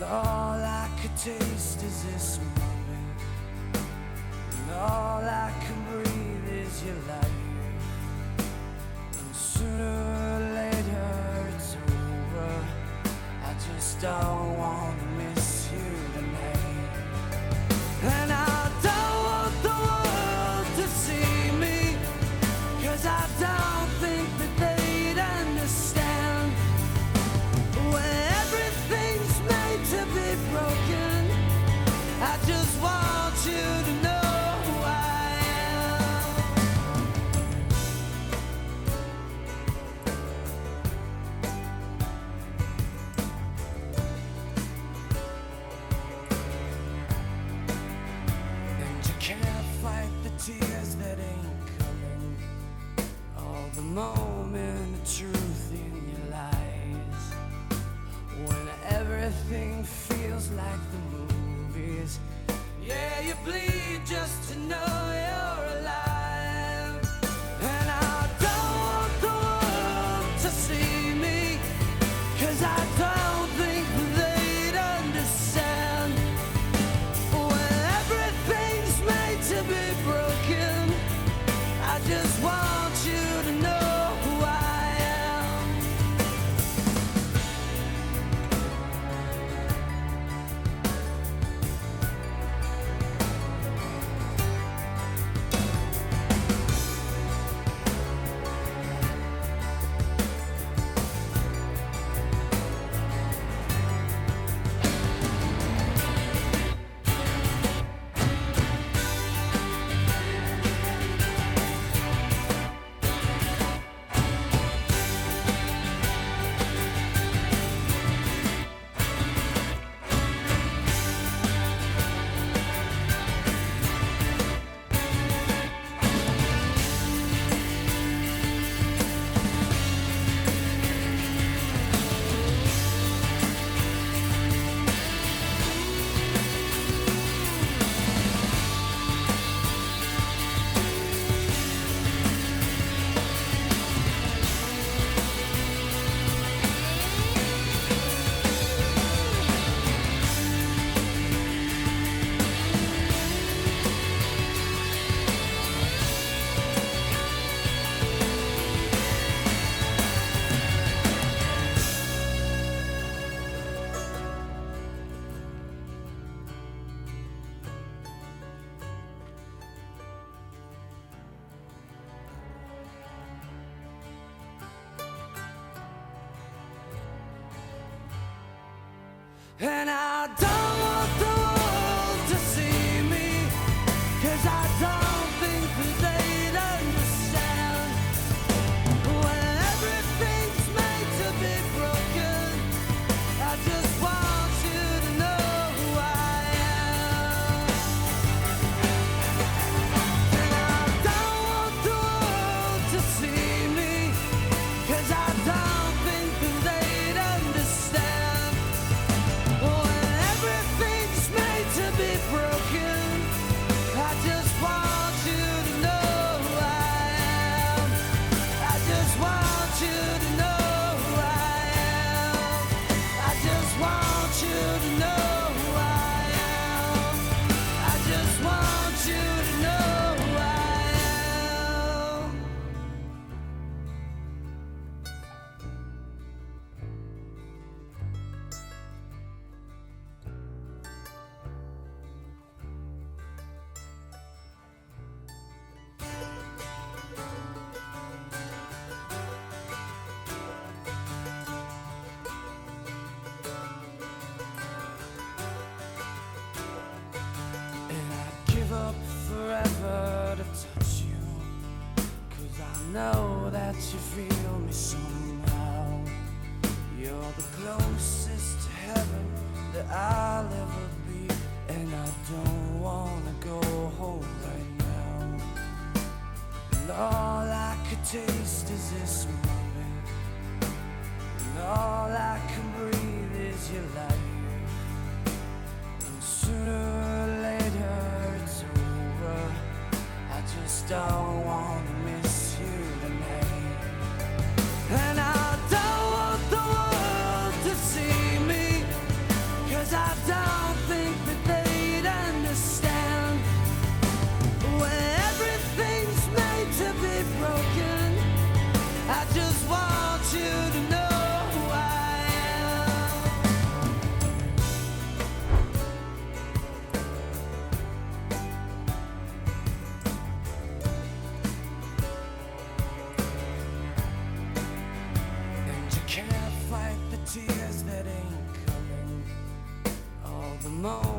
And all I could taste is this moment, and all I can breathe is your light. And sooner or later it's over, I just don't wanna miss you tonight. And I don't want the world to see me, 'cause I don't think that they'd understand. When everything's made to be broken, I just want you to know who I am. And you can't fight the tears that ain't coming, all the moment of truth in your lies. When everything feels like the movies, yeah, you bleed just to know you're alive. And I don't want the world to see me, 'cause I don't think they'd understand. When everything's made to be broken, I just want you to know who I am. And I don't want the world to see me, 'cause I don't think that they'd understand. When everything's made to be broken, I just want you to know who I am. And I don't want the world to see me, 'cause I don't think that they'd understand. When everything's made to be broken, I just want you to know who I am. I just want you to know who I am. I just want you to know who I am. I just want you to know who I am. And I'd give up forever to touch you, 'cause I know that you feel me somehow. You're the closest to heaven that I'll ever be, and I don't wanna go home right now. And all I could taste is this moment, and all I can breathe is your light. And sooner or later it's over, I just don't wanna miss you tonight. And I don't want the world to see me, 'cause moment.